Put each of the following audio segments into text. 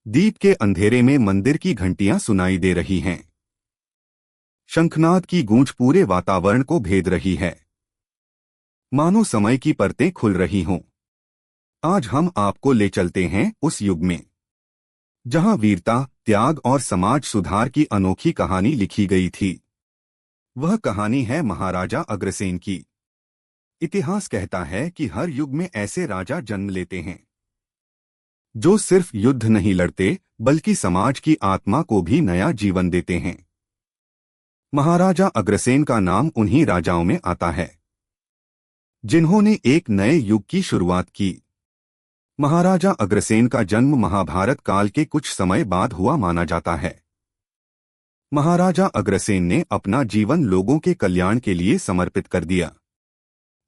दीप के अंधेरे में मंदिर की घंटियां सुनाई दे रही हैं। शंखनाद की गूंज पूरे वातावरण को भेद रही है, मानो समय की परतें खुल रही हों। आज हम आपको ले चलते हैं उस युग में जहां वीरता, त्याग और समाज सुधार की अनोखी कहानी लिखी गई थी। वह कहानी है महाराजा अग्रसेन की। इतिहास कहता है कि हर युग में ऐसे राजा जन्म लेते हैं जो सिर्फ युद्ध नहीं लड़ते बल्कि समाज की आत्मा को भी नया जीवन देते हैं। महाराजा अग्रसेन का नाम उन्हीं राजाओं में आता है जिन्होंने एक नए युग की शुरुआत की। महाराजा अग्रसेन का जन्म महाभारत काल के कुछ समय बाद हुआ माना जाता है। महाराजा अग्रसेन ने अपना जीवन लोगों के कल्याण के लिए समर्पित कर दिया।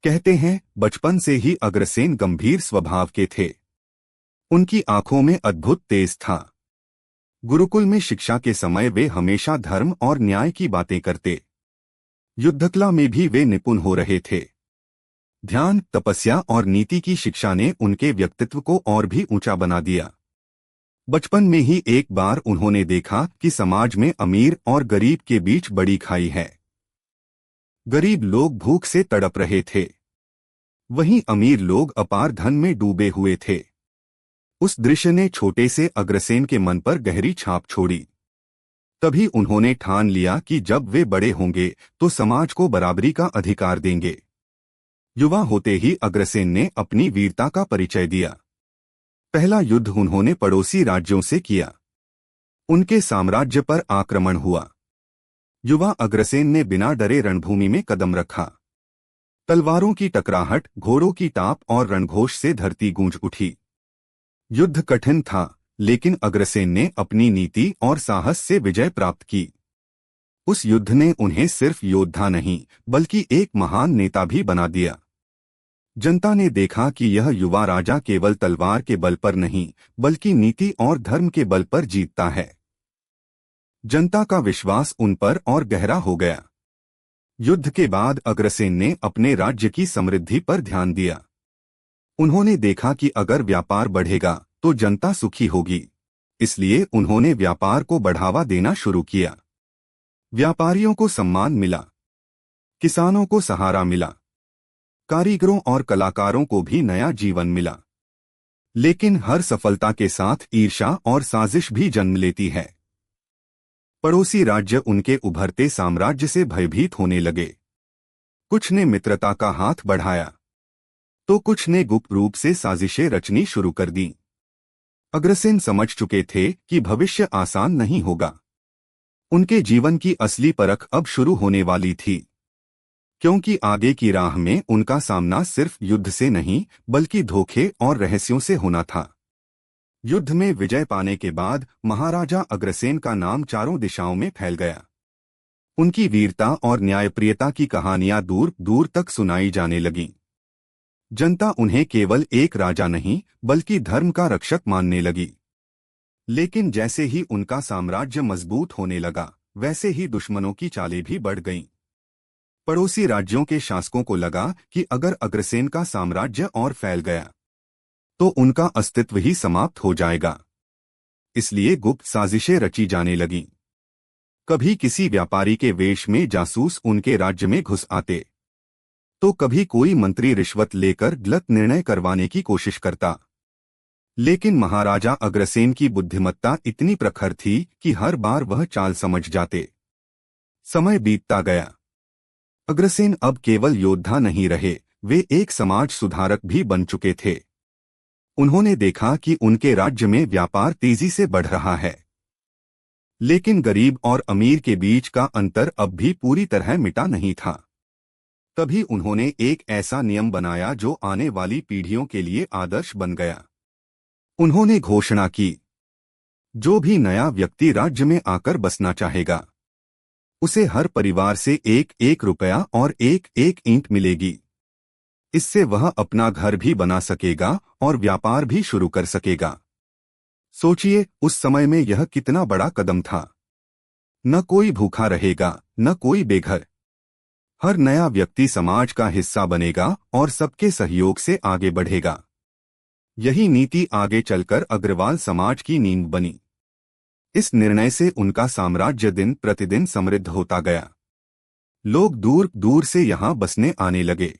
कहते हैं बचपन से ही अग्रसेन गंभीर स्वभाव के थे। उनकी आंखों में अद्भुत तेज था। गुरुकुल में शिक्षा के समय वे हमेशा धर्म और न्याय की बातें करते। युद्धकला में भी वे निपुण हो रहे थे। ध्यान, तपस्या और नीति की शिक्षा ने उनके व्यक्तित्व को और भी ऊंचा बना दिया। बचपन में ही एक बार उन्होंने देखा कि समाज में अमीर और गरीब के बीच बड़ी खाई है। गरीब लोग भूख से तड़प रहे थे, वहीं अमीर लोग अपार धन में डूबे हुए थे। उस दृश्य ने छोटे से अग्रसेन के मन पर गहरी छाप छोड़ी। तभी उन्होंने ठान लिया कि जब वे बड़े होंगे तो समाज को बराबरी का अधिकार देंगे। युवा होते ही अग्रसेन ने अपनी वीरता का परिचय दिया। पहला युद्ध उन्होंने पड़ोसी राज्यों से किया। उनके साम्राज्य पर आक्रमण हुआ। युवा अग्रसेन ने बिना डरे रणभूमि में कदम रखा। तलवारों की टकराहट, घोड़ों की टाप और रणघोष से धरती गूंज उठी। युद्ध कठिन था, लेकिन अग्रसेन ने अपनी नीति और साहस से विजय प्राप्त की। उस युद्ध ने उन्हें सिर्फ योद्धा नहीं बल्कि एक महान नेता भी बना दिया। जनता ने देखा कि यह युवा राजा केवल तलवार के बल पर नहीं बल्कि नीति और धर्म के बल पर जीतता है। जनता का विश्वास उन पर और गहरा हो गया। युद्ध के बाद अग्रसेन ने अपने राज्य की समृद्धि पर ध्यान दिया। उन्होंने देखा कि अगर व्यापार बढ़ेगा तो जनता सुखी होगी, इसलिए उन्होंने व्यापार को बढ़ावा देना शुरू किया। व्यापारियों को सम्मान मिला, किसानों को सहारा मिला, कारीगरों और कलाकारों को भी नया जीवन मिला। लेकिन हर सफलता के साथ ईर्ष्या और साजिश भी जन्म लेती है। पड़ोसी राज्य उनके उभरते साम्राज्य से भयभीत होने लगे। कुछ ने मित्रता का हाथ बढ़ाया तो कुछ ने गुप्त रूप से साजिशें रचनी शुरू कर दी। अग्रसेन समझ चुके थे कि भविष्य आसान नहीं होगा। उनके जीवन की असली परख अब शुरू होने वाली थी, क्योंकि आगे की राह में उनका सामना सिर्फ युद्ध से नहीं बल्कि धोखे और रहस्यों से होना था। युद्ध में विजय पाने के बाद महाराजा अग्रसेन का नाम चारों दिशाओं में फैल गया। उनकी वीरता और न्यायप्रियता की कहानियां दूर दूर तक सुनाई जाने लगीं। जनता उन्हें केवल एक राजा नहीं बल्कि धर्म का रक्षक मानने लगी। लेकिन जैसे ही उनका साम्राज्य मजबूत होने लगा, वैसे ही दुश्मनों की चालें भी बढ़ गईं। पड़ोसी राज्यों के शासकों को लगा कि अगर अग्रसेन का साम्राज्य और फैल गया तो उनका अस्तित्व ही समाप्त हो जाएगा। इसलिए गुप्त साजिशें रची जाने लगीं। कभी किसी व्यापारी के वेश में जासूस उनके राज्य में घुस आते, तो कभी कोई मंत्री रिश्वत लेकर गलत निर्णय करवाने की कोशिश करता। लेकिन महाराजा अग्रसेन की बुद्धिमत्ता इतनी प्रखर थी कि हर बार वह चाल समझ जाते। समय बीतता गया। अग्रसेन अब केवल योद्धा नहीं रहे, वे एक समाज सुधारक भी बन चुके थे। उन्होंने देखा कि उनके राज्य में व्यापार तेजी से बढ़ रहा है, लेकिन गरीब और अमीर के बीच का अंतर अब भी पूरी तरह मिटा नहीं था। तभी उन्होंने एक ऐसा नियम बनाया जो आने वाली पीढ़ियों के लिए आदर्श बन गया। उन्होंने घोषणा की, जो भी नया व्यक्ति राज्य में आकर बसना चाहेगा, उसे हर परिवार से 1-1 रुपया और 1-1 ईंट मिलेगी। इससे वह अपना घर भी बना सकेगा और व्यापार भी शुरू कर सकेगा। सोचिए, उस समय में यह कितना बड़ा कदम था। न कोई भूखा रहेगा, न कोई बेघर। हर नया व्यक्ति समाज का हिस्सा बनेगा और सबके सहयोग से आगे बढ़ेगा। यही नीति आगे चलकर अग्रवाल समाज की नींव बनी। इस निर्णय से उनका साम्राज्य दिन प्रतिदिन समृद्ध होता गया। लोग दूर दूर से यहाँ बसने आने लगे।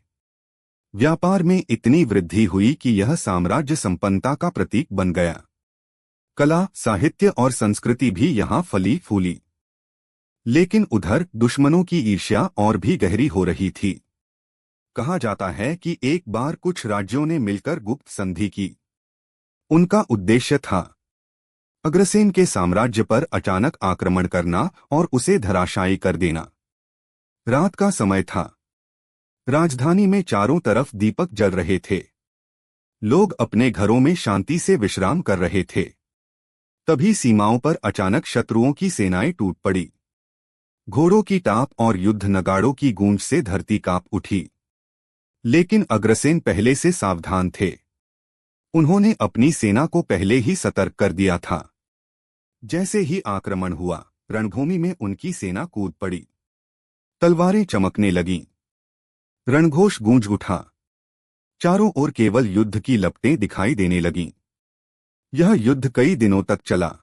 व्यापार में इतनी वृद्धि हुई कि यह साम्राज्य संपन्नता का प्रतीक बन गया। कला, साहित्य और संस्कृति भी यहाँ फली फूली। लेकिन उधर दुश्मनों की ईर्ष्या और भी गहरी हो रही थी। कहा जाता है कि एक बार कुछ राज्यों ने मिलकर गुप्त संधि की। उनका उद्देश्य था अग्रसेन के साम्राज्य पर अचानक आक्रमण करना और उसे धराशायी कर देना। रात का समय था। राजधानी में चारों तरफ दीपक जल रहे थे। लोग अपने घरों में शांति से विश्राम कर रहे थे। तभी सीमाओं पर अचानक शत्रुओं की सेनाएं टूट पड़ी। घोड़ों की टाप और युद्ध नगाड़ों की गूंज से धरती कांप उठी। लेकिन अग्रसेन पहले से सावधान थे। उन्होंने अपनी सेना को पहले ही सतर्क कर दिया था। जैसे ही आक्रमण हुआ, रणभूमि में उनकी सेना कूद पड़ी। तलवारें चमकने लगीं। रणघोष गूंज उठा। चारों ओर केवल युद्ध की लपटें दिखाई देने लगीं। यह युद्ध कई दिनों तक चला।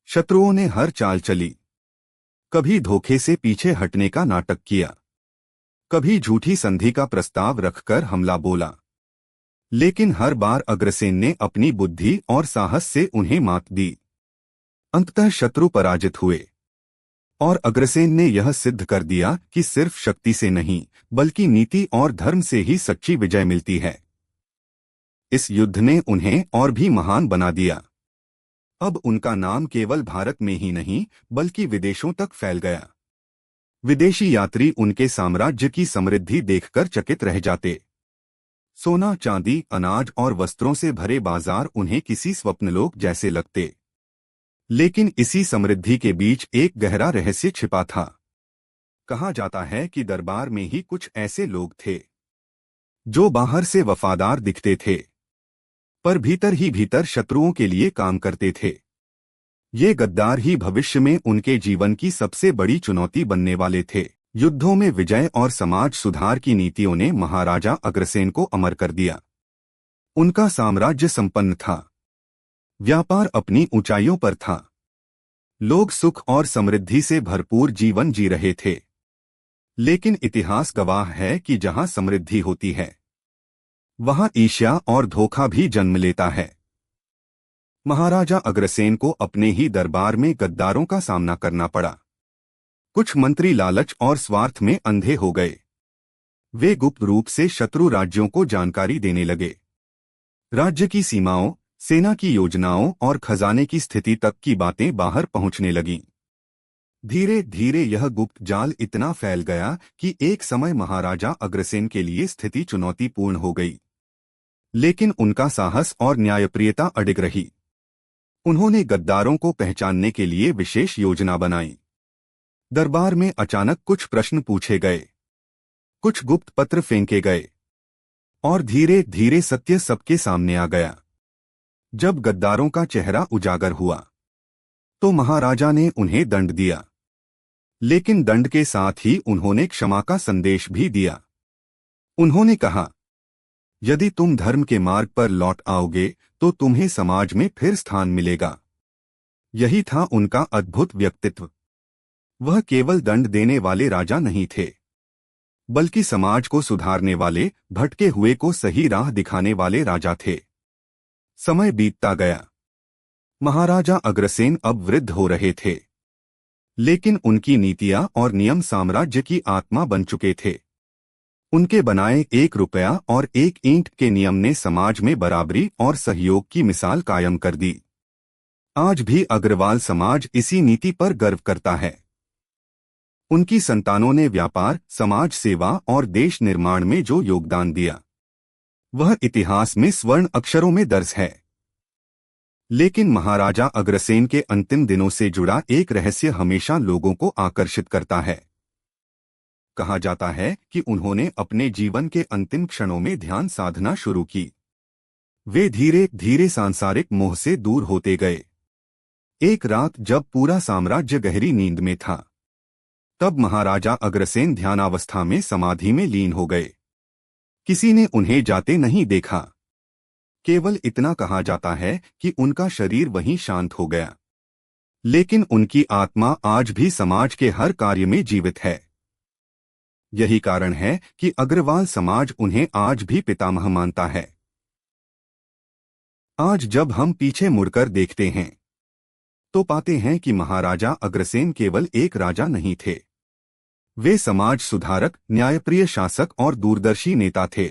शत्रुओं ने हर चाल चली। कभी धोखे से पीछे हटने का नाटक किया, कभी झूठी संधि का प्रस्ताव रखकर हमला बोला। लेकिन हर बार अग्रसेन ने अपनी बुद्धि और साहस से उन्हें मात दी। अंततः शत्रु पराजित हुए और अग्रसेन ने यह सिद्ध कर दिया कि सिर्फ शक्ति से नहीं, बल्कि नीति और धर्म से ही सच्ची विजय मिलती है। इस युद्ध ने उन्हें और भी महान बना दिया। अब उनका नाम केवल भारत में ही नहीं, बल्कि विदेशों तक फैल गया। विदेशी यात्री उनके साम्राज्य की समृद्धि देखकर चकित रह जाते। सोना, चांदी, अनाज और वस्त्रों से भरे बाजार उन्हें किसी स्वप्नलोक जैसे लगते। लेकिन इसी समृद्धि के बीच एक गहरा रहस्य छिपा था। कहा जाता है कि दरबार में ही कुछ ऐसे लोग थे जो बाहर से वफादार दिखते थे, पर भीतर ही भीतर शत्रुओं के लिए काम करते थे। ये गद्दार ही भविष्य में उनके जीवन की सबसे बड़ी चुनौती बनने वाले थे। युद्धों में विजय और समाज सुधार की नीतियों ने महाराजा अग्रसेन को अमर कर दिया। उनका साम्राज्य संपन्न था। व्यापार अपनी ऊंचाइयों पर था। लोग सुख और समृद्धि से भरपूर जीवन जी रहे थे। लेकिन इतिहास गवाह है कि जहां समृद्धि होती है, वहां ईर्ष्या और धोखा भी जन्म लेता है। महाराजा अग्रसेन को अपने ही दरबार में गद्दारों का सामना करना पड़ा। कुछ मंत्री लालच और स्वार्थ में अंधे हो गए। वे गुप्त रूप से शत्रु राज्यों को जानकारी देने लगे। राज्य की सीमाओं, सेना की योजनाओं और खजाने की स्थिति तक की बातें बाहर पहुंचने लगीं। धीरे धीरे यह गुप्त जाल इतना फैल गया कि एक समय महाराजा अग्रसेन के लिए स्थिति चुनौतीपूर्ण हो गई। लेकिन उनका साहस और न्यायप्रियता अडिग रही। उन्होंने गद्दारों को पहचानने के लिए विशेष योजना बनाई। दरबार में अचानक कुछ प्रश्न पूछे गए, कुछ गुप्त पत्र फेंके गए और धीरे धीरे सत्य सबके सामने आ गया। जब गद्दारों का चेहरा उजागर हुआ, तो महाराजा ने उन्हें दंड दिया। लेकिन दंड के साथ ही उन्होंने क्षमा का संदेश भी दिया। उन्होंने कहा, यदि तुम धर्म के मार्ग पर लौट आओगे तो तुम्हें समाज में फिर स्थान मिलेगा। यही था उनका अद्भुत व्यक्तित्व। वह केवल दंड देने वाले राजा नहीं थे, बल्कि समाज को सुधारने वाले, भटके हुए को सही राह दिखाने वाले राजा थे। समय बीतता गया। महाराजा अग्रसेन अब वृद्ध हो रहे थे, लेकिन उनकी नीतियां और नियम साम्राज्य की आत्मा बन चुके थे। उनके बनाए 1 रुपया और 1 ईंट के नियम ने समाज में बराबरी और सहयोग की मिसाल कायम कर दी। आज भी अग्रवाल समाज इसी नीति पर गर्व करता है। उनकी संतानों ने व्यापार, समाज सेवा और देश निर्माण में जो योगदान दिया, वह इतिहास में स्वर्ण अक्षरों में दर्ज है। लेकिन महाराजा अग्रसेन के अंतिम दिनों से जुड़ा एक रहस्य हमेशा लोगों को आकर्षित करता है। कहा जाता है कि उन्होंने अपने जीवन के अंतिम क्षणों में ध्यान साधना शुरू की। वे धीरे धीरे सांसारिक मोह से दूर होते गए। एक रात जब पूरा साम्राज्य गहरी नींद में था, तब महाराजा अग्रसेन ध्यानावस्था में समाधि में लीन हो गए। किसी ने उन्हें जाते नहीं देखा, केवल इतना कहा जाता है कि उनका शरीर वहीं शांत हो गया, लेकिन उनकी आत्मा आज भी समाज के हर कार्य में जीवित है। यही कारण है कि अग्रवाल समाज उन्हें आज भी पितामह मानता है। आज जब हम पीछे मुड़कर देखते हैं तो पाते हैं कि महाराजा अग्रसेन केवल एक राजा नहीं थे। वे समाज सुधारक, न्यायप्रिय शासक और दूरदर्शी नेता थे।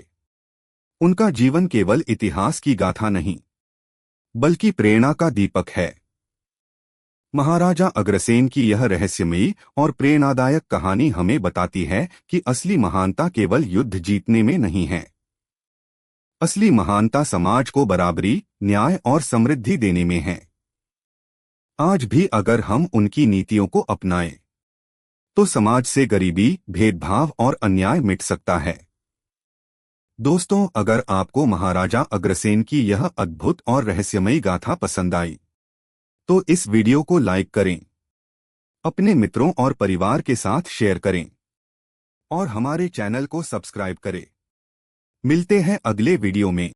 उनका जीवन केवल इतिहास की गाथा नहीं, बल्कि प्रेरणा का दीपक है। महाराजा अग्रसेन की यह रहस्यमयी और प्रेरणादायक कहानी हमें बताती है कि असली महानता केवल युद्ध जीतने में नहीं है। असली महानता समाज को बराबरी, न्याय और समृद्धि देने में है। आज भी अगर हम उनकी नीतियों को अपनाएं, तो समाज से गरीबी, भेदभाव और अन्याय मिट सकता है। दोस्तों, अगर आपको महाराजा अग्रसेन की यह अद्भुत और रहस्यमयी गाथा पसंद आई, तो इस वीडियो को लाइक करें, अपने मित्रों और परिवार के साथ शेयर करें और हमारे चैनल को सब्सक्राइब करें। मिलते हैं अगले वीडियो में।